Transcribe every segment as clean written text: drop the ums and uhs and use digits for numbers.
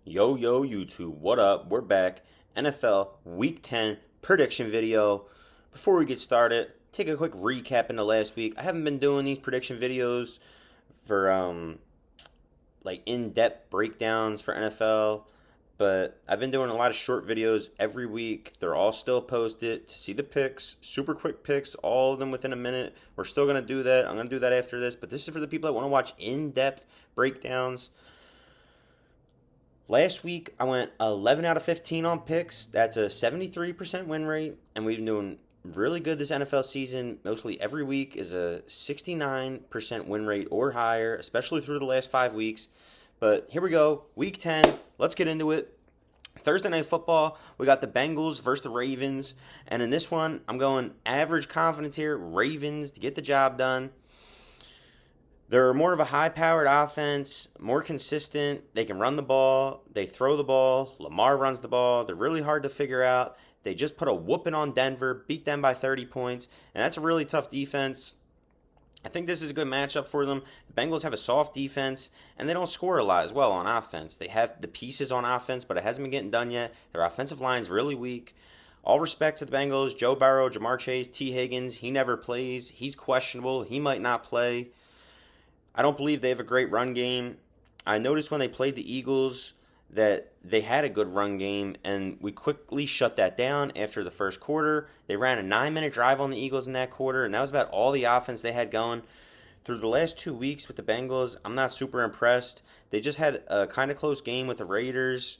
Yo, yo, YouTube, what up? We're back. NFL Week 10 prediction video. Before we get started, take a quick recap into last week. I haven't been doing these prediction videos for like in-depth breakdowns for NFL, but I've been doing a lot of short videos every week. They're all still posted to see the picks, super quick picks, all of them within a minute. We're still going to do that. I'm going to do that after this, but this is for the people that want to watch in-depth breakdowns. Last week, I went 11 out of 15 on picks. That's a 73% win rate, and we've been doing really good this NFL season. Mostly every week is a 69% win rate or higher, especially through the last 5 weeks. But here we go, Week 10. Let's get into it. Thursday Night Football, we got the Bengals versus the Ravens. And in this one, I'm going average confidence here, Ravens to get the job done. They're more of a high-powered offense, more consistent. They can run the ball. They throw the ball. Lamar runs the ball. They're really hard to figure out. They just put a whooping on Denver, beat them by 30 points, and that's a really tough defense. I think this is a good matchup for them. The Bengals have a soft defense, and they don't score a lot as well on offense. They have the pieces on offense, but it hasn't been getting done yet. Their offensive line is really weak. All respect to the Bengals. Joe Burrow, Jamar Chase, T. Higgins, he never plays. He's questionable. He might not play. I don't believe they have a great run game. I noticed when they played the Eagles that they had a good run game, and we quickly shut that down after the first quarter. They ran a 9-minute drive on the Eagles in that quarter, and that was about all the offense they had going. Through the last 2 weeks with the Bengals, I'm not super impressed. They just had a kind of close game with the Raiders.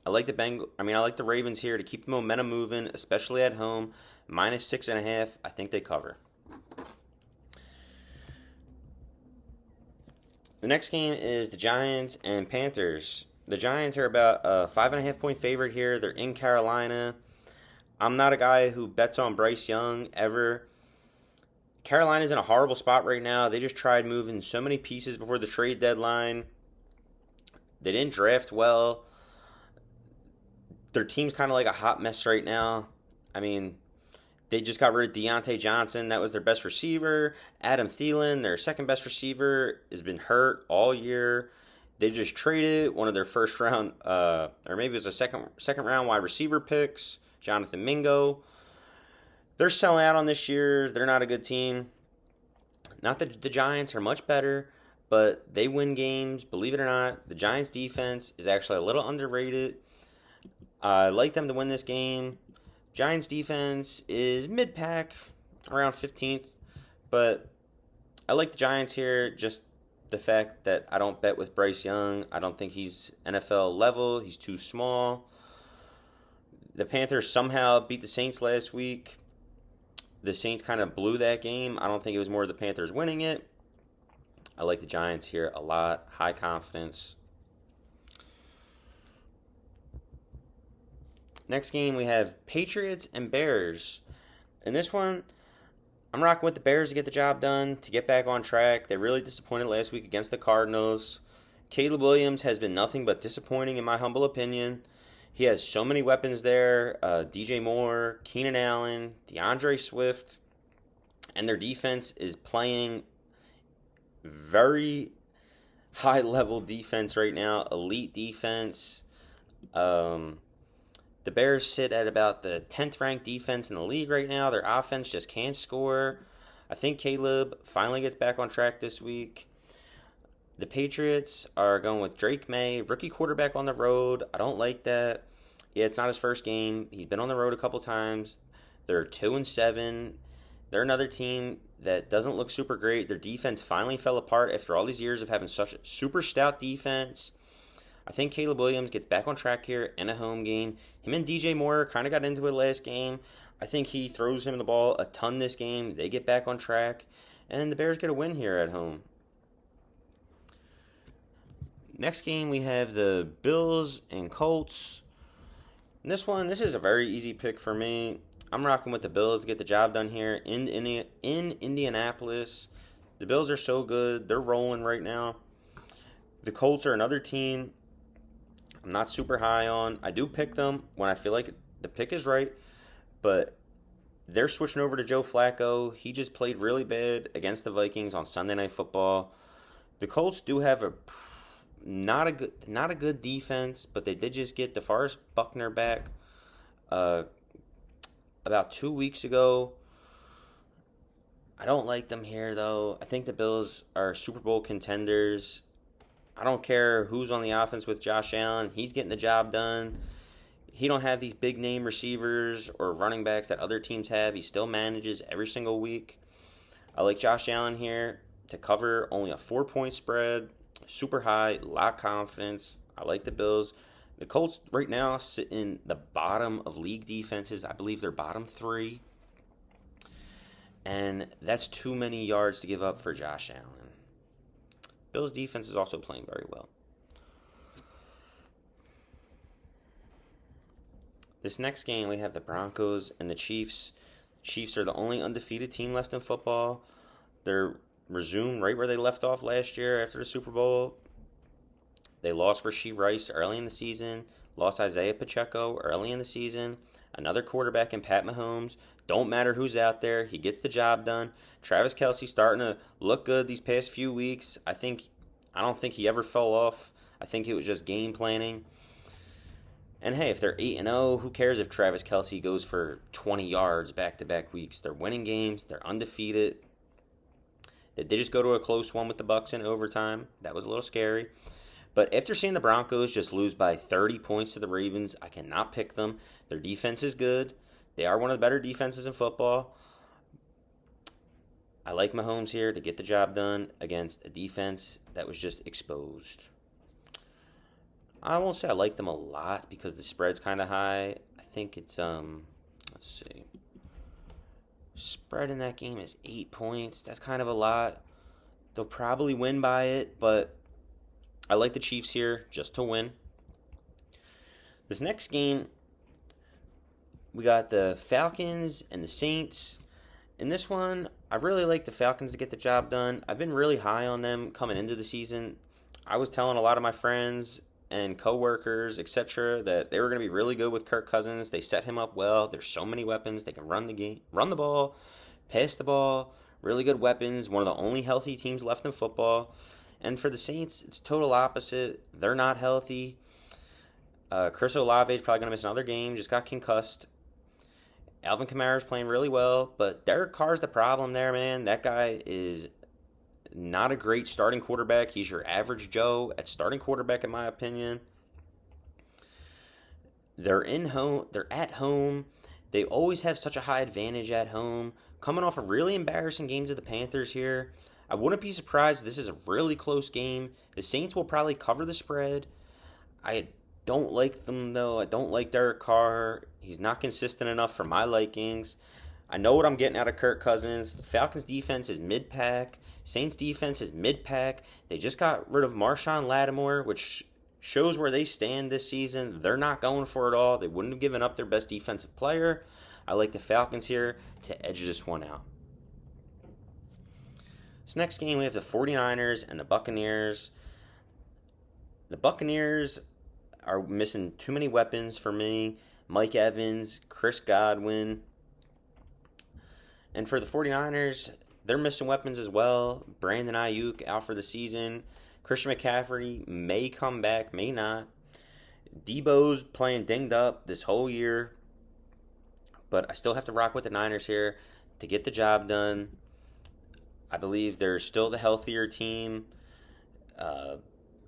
I like the Ravens here to keep the momentum moving, especially at home. -6.5. I think they cover. The next game is the Giants and Panthers. The Giants are about a 5.5-point favorite here. They're in Carolina. I'm not a guy who bets on Bryce Young ever. Carolina's in a horrible spot right now. They just tried moving so many pieces before the trade deadline. They didn't draft well. Their team's kind of like a hot mess right now. They just got rid of Deontay Johnson. That was their best receiver. Adam Thielen, their second best receiver, has been hurt all year. They just traded one of their first round, or maybe it was a second round wide receiver picks, Jonathan Mingo. They're selling out on this year. They're not a good team. Not that the Giants are much better, but they win games. Believe it or not, the Giants' defense is actually a little underrated. I like them to win this game. Giants defense is mid-pack, around 15th, but I like the Giants here. Just the fact that I don't bet with Bryce Young. I don't think he's NFL level. He's too small. The Panthers somehow beat the Saints last week. The Saints kind of blew that game. I don't think it was more the Panthers winning it. I like the Giants here a lot. High confidence. Next game, we have Patriots and Bears. In this one, I'm rocking with the Bears to get the job done, to get back on track. They really disappointed last week against the Cardinals. Caleb Williams has been nothing but disappointing in my humble opinion. He has so many weapons there. DJ Moore, Keenan Allen, DeAndre Swift. And their defense is playing very high-level defense right now. Elite defense. The Bears sit at about the 10th ranked defense in the league right now. Their offense just can't score. I think Caleb finally gets back on track this week. The Patriots are going with Drake May, rookie quarterback on the road. I don't like that. Yeah, it's not his first game. He's been on the road a couple times. They're 2-7. They're another team that doesn't look super great. Their defense finally fell apart after all these years of having such a super stout defense. I think Caleb Williams gets back on track here in a home game. Him and DJ Moore kind of got into it last game. I think he throws him the ball a ton this game. They get back on track, and the Bears get a win here at home. Next game, we have the Bills and Colts. In this one, this is a very easy pick for me. I'm rocking with the Bills to get the job done here in Indianapolis. The Bills are so good. They're rolling right now. The Colts are another team I'm not super high on. I do pick them when I feel like the pick is right, but they're switching over to Joe Flacco. He just played really bad against the Vikings on Sunday Night Football. The Colts do have a not a good defense, but they did just get DeForest Buckner back uh, about 2 weeks ago. I don't like them here, though. I think the Bills are Super Bowl contenders. I don't care who's on the offense with Josh Allen. He's getting the job done. He don't have these big name receivers or running backs that other teams have. He still manages every single week. I like Josh Allen here to cover only a 4-point spread. Super high, a lot of confidence. I like the Bills. The Colts right now sit in the bottom of league defenses. I believe they're bottom 3. And that's too many yards to give up for Josh Allen. Bills' defense is also playing very well. This next game, we have the Broncos and the Chiefs. Chiefs are the only undefeated team left in football. They're resumed right where they left off last year after the Super Bowl. They lost Rasheed Rice early in the season, lost Isaiah Pacheco early in the season, another quarterback in Pat Mahomes. Don't matter who's out there, he gets the job done. Travis Kelce starting to look good these past few weeks. I don't think he ever fell off. I think it was just game planning. And hey, if they're 8-0, who cares if Travis Kelce goes for 20 yards back-to-back weeks? They're winning games. They're undefeated. They did just go to a close one with the Bucs in overtime. That was a little scary. But after seeing the Broncos just lose by 30 points to the Ravens, I cannot pick them. Their defense is good. They are one of the better defenses in football. I like Mahomes here to get the job done against a defense that was just exposed. I won't say I like them a lot because the spread's kind of high. I think it's, let's see. Spread in that game is 8 points. That's kind of a lot. They'll probably win by it, but I like the Chiefs here just to win. This next game, we got the Falcons and the Saints. In this one, I really like the Falcons to get the job done. I've been really high on them coming into the season. I was telling a lot of my friends and coworkers, etc., that they were going to be really good with Kirk Cousins. They set him up well. There's so many weapons. They can run the ball, pass the ball. Really good weapons. One of the only healthy teams left in football. And for the Saints, it's total opposite. They're not healthy. Chris Olave is probably going to miss another game. Just got concussed. Alvin Kamara is playing really well, but Derek Carr's the problem there, man. That guy is not a great starting quarterback. He's your average Joe at starting quarterback, in my opinion. They're at home. They always have such a high advantage at home. Coming off a really embarrassing game to the Panthers here. I wouldn't be surprised if this is a really close game. The Saints will probably cover the spread. I don't like them, though. I don't like Derek Carr. He's not consistent enough for my likings. I know what I'm getting out of Kirk Cousins. The Falcons' defense is mid-pack. Saints' defense is mid-pack. They just got rid of Marshawn Lattimore, which shows where they stand this season. They're not going for it all. They wouldn't have given up their best defensive player. I like the Falcons here to edge this one out. This next game, we have the 49ers and the Buccaneers. The Buccaneers are missing too many weapons for me. Mike Evans, Chris Godwin. And for the 49ers, they're missing weapons as well. Brandon Ayuk out for the season. Christian McCaffrey may come back, may not. Debo's playing dinged up this whole year. But I still have to rock with the Niners here to get the job done. I believe they're still the healthier team.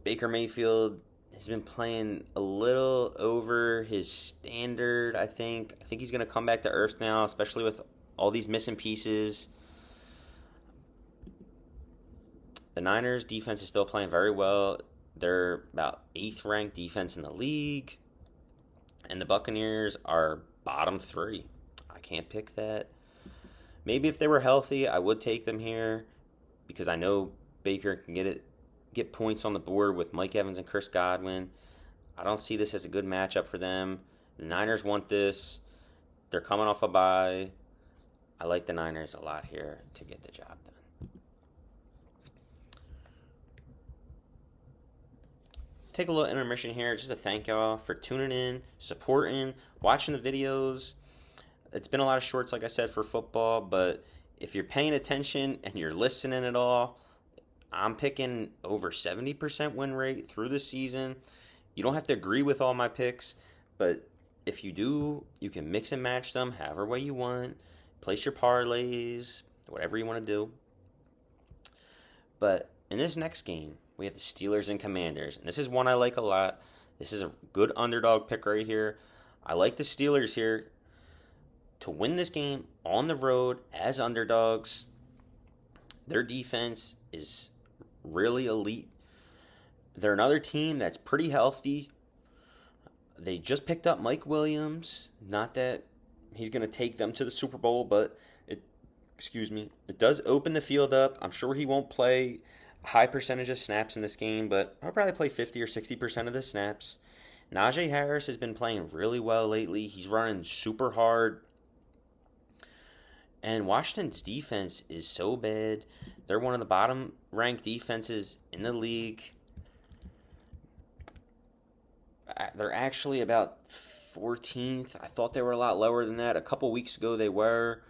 Baker Mayfield has been playing a little over his standard, I think. I think he's going to come back to earth now, especially with all these missing pieces. The Niners' defense is still playing very well. They're about 8th ranked defense in the league. And the Buccaneers are bottom 3. I can't pick that. Maybe if they were healthy, I would take them here because I know Baker can get points on the board with Mike Evans and Chris Godwin. I don't see this as a good matchup for them. The Niners want this. They're coming off a bye. I like the Niners a lot here to get the job done. Take a little intermission here just to thank y'all for tuning in, supporting, watching the videos. It's been a lot of shorts, like I said, for football, but if you're paying attention and you're listening at all, I'm picking over 70% win rate through the season. You don't have to agree with all my picks, but if you do, you can mix and match them however way you want. Place your parlays, whatever you want to do. But in this next game, we have the Steelers and Commanders. And this is one I like a lot. This is a good underdog pick right here. I like the Steelers here to win this game on the road as underdogs. Their defense is really elite. They're another team that's pretty healthy. They just picked up Mike Williams. Not that he's going to take them to the Super Bowl, but it does open the field up. I'm sure he won't play a high percentage of snaps in this game, but I'll probably play 50 or 60% of the snaps. Najee Harris has been playing really well lately. He's running super hard. And Washington's defense is so bad. They're one of the bottom-ranked defenses in the league. They're actually about 14th. I thought they were a lot lower than that. A couple weeks ago they were.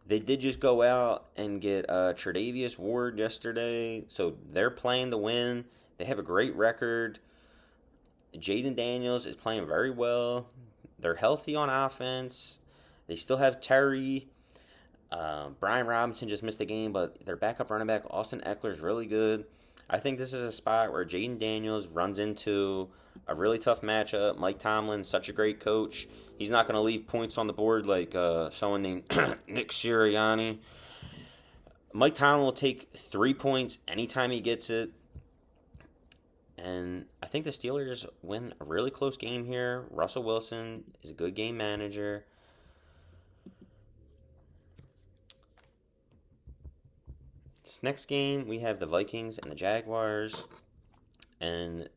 They did just go out and get Tre'Davious Ward yesterday. So they're playing to win. They have a great record. Jaden Daniels is playing very well. They're healthy on offense. They still have Terry. Brian Robinson just missed the game, but their backup running back, Austin Eckler, is really good. I think this is a spot where Jaden Daniels runs into a really tough matchup. Mike Tomlin's such a great coach. He's not going to leave points on the board like someone named Nick Sirianni. Mike Tomlin will take 3 points anytime he gets it. And I think the Steelers win a really close game here. Russell Wilson is a good game manager. This next game, we have the Vikings and the Jaguars. And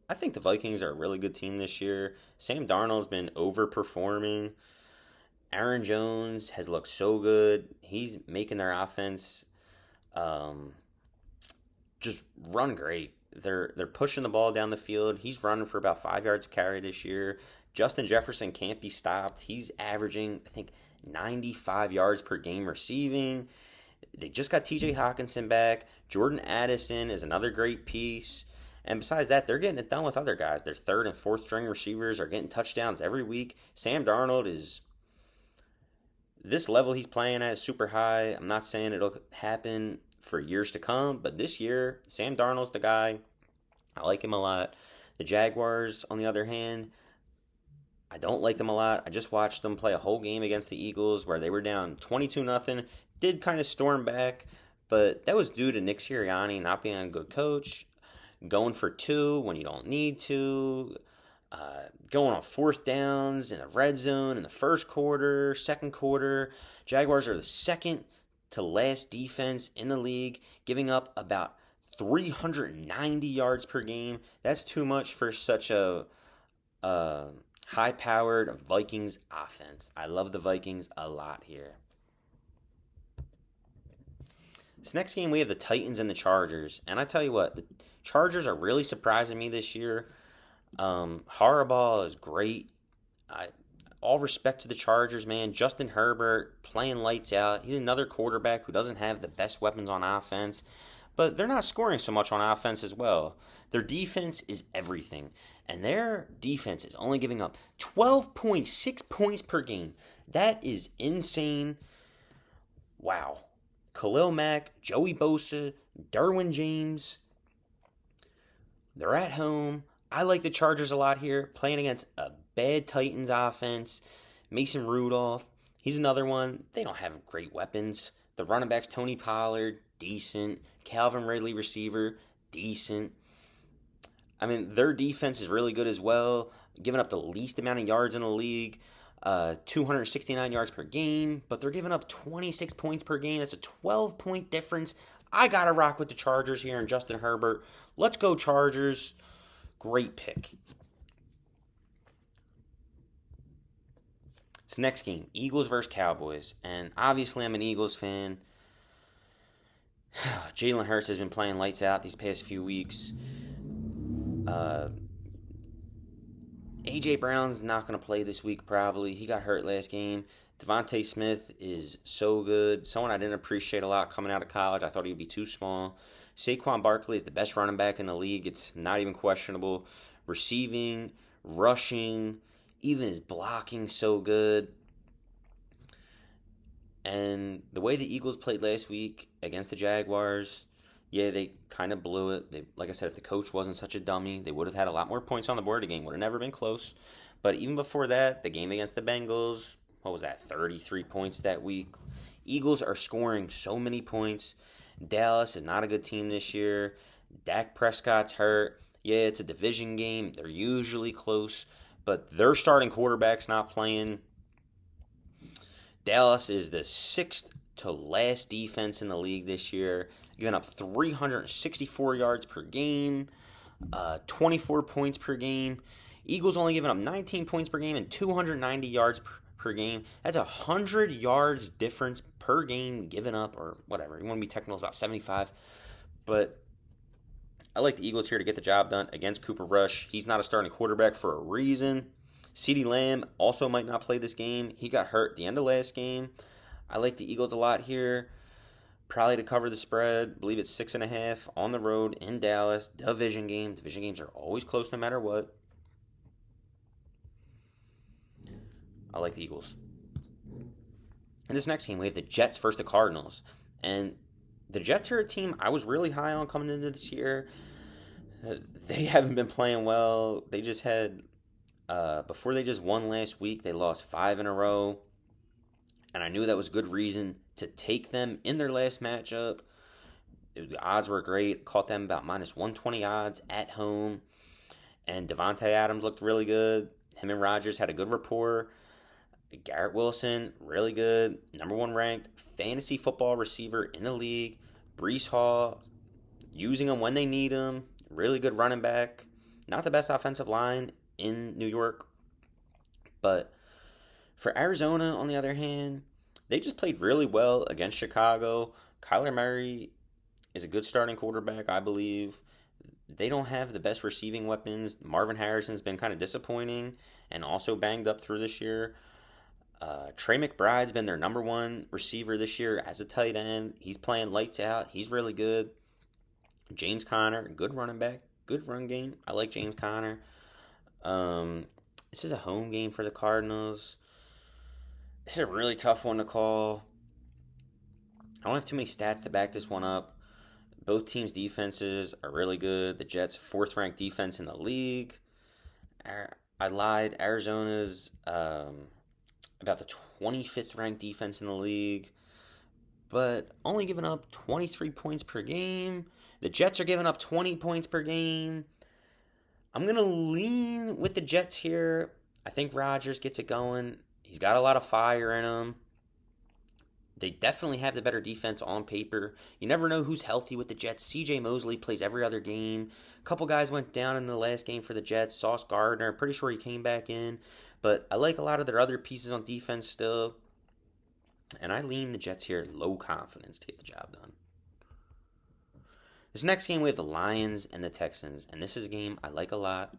I think the Vikings are a really good team this year. Sam Darnold's been overperforming. Aaron Jones has looked so good. He's making their offense just run great. They're pushing the ball down the field. He's running for about 5 yards a carry this year. Justin Jefferson can't be stopped. He's averaging, I think, 95 yards per game receiving. They just got TJ Hawkinson back. Jordan Addison is another great piece. And besides that, they're getting it done with other guys. Their third and fourth string receivers are getting touchdowns every week. Sam Darnold is... This level he's playing at is super high. I'm not saying it'll happen for years to come, but this year, Sam Darnold's the guy. I like him a lot. The Jaguars, on the other hand, I don't like them a lot. I just watched them play a whole game against the Eagles where they were down 22-0. Did kind of storm back, but that was due to Nick Sirianni not being a good coach, going for two when you don't need to, going on fourth downs in the red zone in the first quarter, second quarter. Jaguars are the second to last defense in the league, giving up about 390 yards per game. That's too much for such a high-powered Vikings offense. I love the Vikings a lot here. This next game, we have the Titans and the Chargers. And I tell you what, the Chargers are really surprising me this year. Harbaugh is great. All respect to the Chargers, man. Justin Herbert playing lights out. He's another quarterback who doesn't have the best weapons on offense. But they're not scoring so much on offense as well. Their defense is everything. And their defense is only giving up 12.6 points per game. That is insane. Wow. Khalil Mack, Joey Bosa, Derwin James. They're at home. I like the Chargers a lot here, playing against a bad Titans offense. Mason Rudolph, he's another one. They don't have great weapons. The running backs, Tony Pollard, decent. Calvin Ridley, receiver, decent. I mean, their defense is really good as well, giving up the least amount of yards in the league. 269 yards per game, but they're giving up 26 points per game. That's a 12-point difference. I got to rock with the Chargers here and Justin Herbert. Let's go Chargers. Great pick. This next game, Eagles versus Cowboys. And obviously I'm an Eagles fan. Jalen Hurts has been playing lights out these past few weeks. A.J. Brown's not going to play this week probably. He got hurt last game. Devontae Smith is so good. Someone I didn't appreciate a lot coming out of college. I thought he'd be too small. Saquon Barkley is the best running back in the league. It's not even questionable. Receiving, rushing, even his blocking so good. And the way the Eagles played last week against the Jaguars, yeah, they kind of blew it. Like I said, if the coach wasn't such a dummy, they would have had a lot more points on the board. The game would have never been close. But even before that, the game against the Bengals, what was that, 33 points that week? Eagles are scoring so many points. Dallas is not a good team this year. Dak Prescott's hurt. Yeah, it's a division game. They're usually close, but their starting quarterback's not playing. Dallas is the sixth to last defense in the league this year, giving up 364 yards per game, 24 points per game. Eagles only giving up 19 points per game and 290 yards per game. That's 100 yards difference per game given up, or whatever. You want to be technical, it's about 75. But I like the Eagles here to get the job done against Cooper Rush. He's not a starting quarterback for a reason. CeeDee Lamb also might not play this game. He got hurt at the end of last game. I like the Eagles a lot here. Probably to cover the spread. I believe it's 6.5 on the road in Dallas. Division game. Division games are always close no matter what. I like the Eagles. In this next game, we have the Jets versus the Cardinals. And the Jets are a team I was really high on coming into this year. They haven't been playing well. They just had, before they just won last week, they lost 5 in a row. And I knew that was good reason to take them in their last matchup. The odds were great. Caught them about minus 120 odds at home. And Devontae Adams looked really good. Him and Rodgers had a good rapport. Garrett Wilson, really good. Number 1 ranked fantasy football receiver in the league. Breece Hall, using them when they need them. Really good running back. Not the best offensive line in New York. But for Arizona, on the other hand, they just played really well against Chicago. Kyler Murray is a good starting quarterback, I believe. They don't have the best receiving weapons. Marvin Harrison's been kind of disappointing and also banged up through this year. Trey McBride's been their number 1 receiver this year as a tight end. He's playing lights out. He's really good. James Conner, good running back. Good run game. I like James Conner. This is a home game for the Cardinals. This is a really tough one to call. I don't have too many stats to back this one up. Both teams' defenses are really good. The Jets' 4th ranked defense in the league. I lied. Arizona's about the 25th ranked defense in the league, but only giving up 23 points per game. The Jets are giving up 20 points per game. I'm going to lean with the Jets here. I think Rodgers gets it going. He's got a lot of fire in him. They definitely have the better defense on paper. You never know who's healthy with the Jets. CJ Mosley plays every other game. A couple guys went down in the last game for the Jets. Sauce Gardner, pretty sure he came back in. But I like a lot of their other pieces on defense still. And I lean the Jets here, low confidence to get the job done. This next game, we have the Lions and the Texans. And this is a game I like a lot.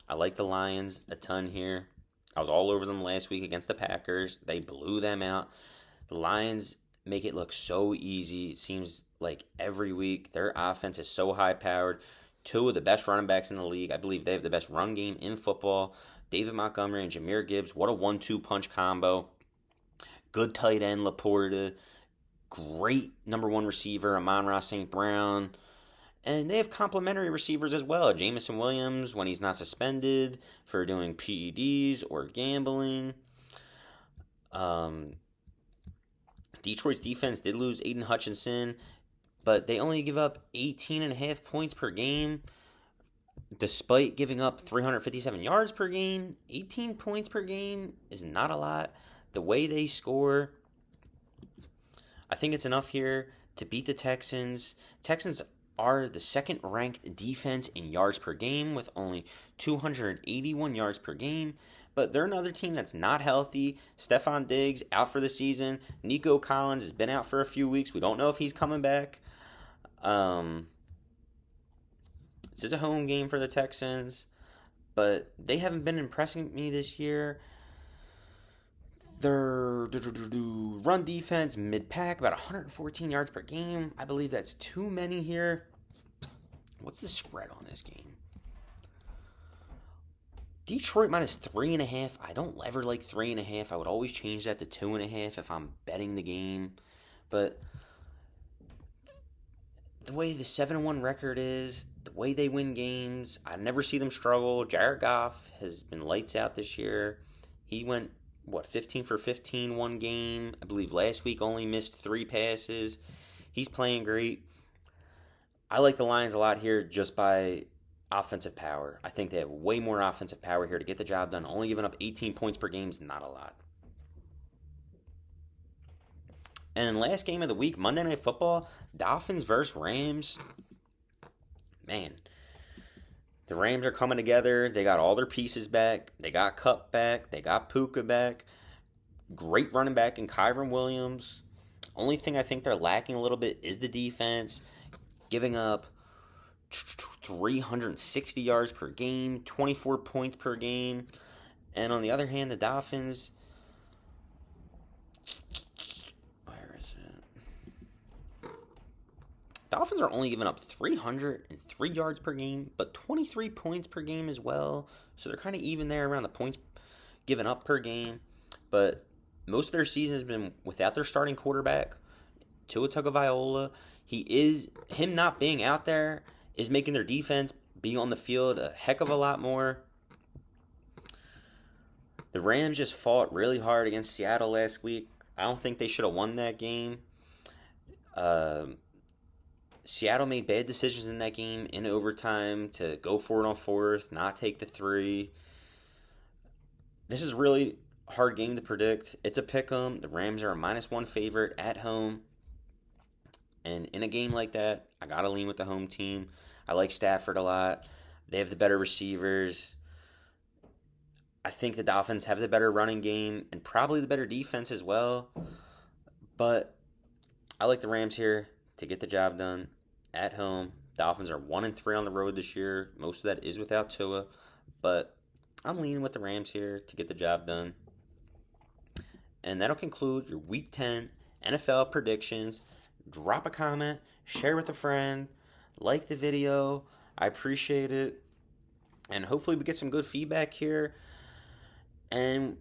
I like the Lions a ton here. I was all over them last week against the Packers. They blew them out. The Lions make it look so easy. It seems like every week their offense is so high-powered. 2 of the best running backs in the league. I believe they have the best run game in football. David Montgomery and Jahmyr Gibbs. What a 1-2 punch combo. Good tight end, Laporta. Great number 1 receiver, Amon-Ra St. Brown. And they have complimentary receivers as well. Jamison Williams, when he's not suspended for doing PEDs or gambling. Detroit's defense did lose Aiden Hutchinson, but they only give up 18.5 points per game, despite giving up 357 yards per game. 18 points per game is not a lot. The way they score, I think it's enough here to beat the Texans. Texans are the 2nd ranked defense in yards per game with only 281 yards per game. But they're another team that's not healthy. Stephon Diggs out for the season. Nico Collins has been out for a few weeks. We don't know if he's coming back. This is a home game for the Texans, but they haven't been impressing me this year. Their run defense, mid-pack, about 114 yards per game. I believe that's too many here. What's the spread on this game? Detroit minus 3.5. I don't ever like 3.5. I would always change that to 2.5 if I'm betting the game. But the way the 7-1 record is, the way they win games, I never see them struggle. Jared Goff has been lights out this year. He went, 15 for 15 one game. I believe last week only missed 3 passes. He's playing great. I like the Lions a lot here just by offensive power. I think they have way more offensive power here to get the job done. Only giving up 18 points per game is not a lot. And last game of the week, Monday Night Football, Dolphins versus Rams. Man, the Rams are coming together. They got all their pieces back. They got Kupp back. They got Puka back. Great running back in Kyron Williams. Only thing I think they're lacking a little bit is the defense. Giving up 360 yards per game, 24 points per game. And on the other hand, the Dolphins, where is it? Dolphins are only giving up 303 yards per game, but 23 points per game as well. So they're kind of even there around the points given up per game. But most of their season has been without their starting quarterback, Tua Tagovailoa. Him not being out there is making their defense be on the field a heck of a lot more. The Rams just fought really hard against Seattle last week. I don't think they should have won that game. Seattle made bad decisions in that game in overtime to go for it on fourth, not take the 3. This is a really hard game to predict. It's a pick'em. The Rams are a -1 favorite at home. And in a game like that, I got to lean with the home team. I like Stafford a lot. They have the better receivers. I think the Dolphins have the better running game and probably the better defense as well. But I like the Rams here to get the job done at home. Dolphins are 1-3 on the road this year. Most of that is without Tua. But I'm leaning with the Rams here to get the job done. And that'll conclude your Week 10 NFL predictions. Drop a comment, share with a friend, like the video. I appreciate it. And hopefully we get some good feedback here. And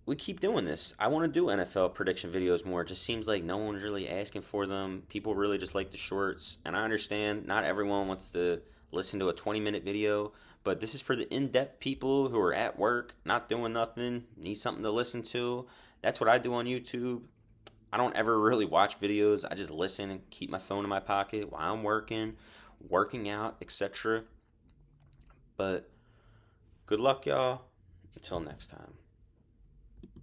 we keep doing this. I want to do NFL prediction videos more. It just seems like no one's really asking for them. People really just like the shorts. And I understand not everyone wants to listen to a 20-minute video. But this is for the in-depth people who are at work, not doing nothing, need something to listen to. That's what I do on YouTube. I don't ever really watch videos. I just listen and keep my phone in my pocket while I'm working out, etc. But good luck, y'all. Until next time.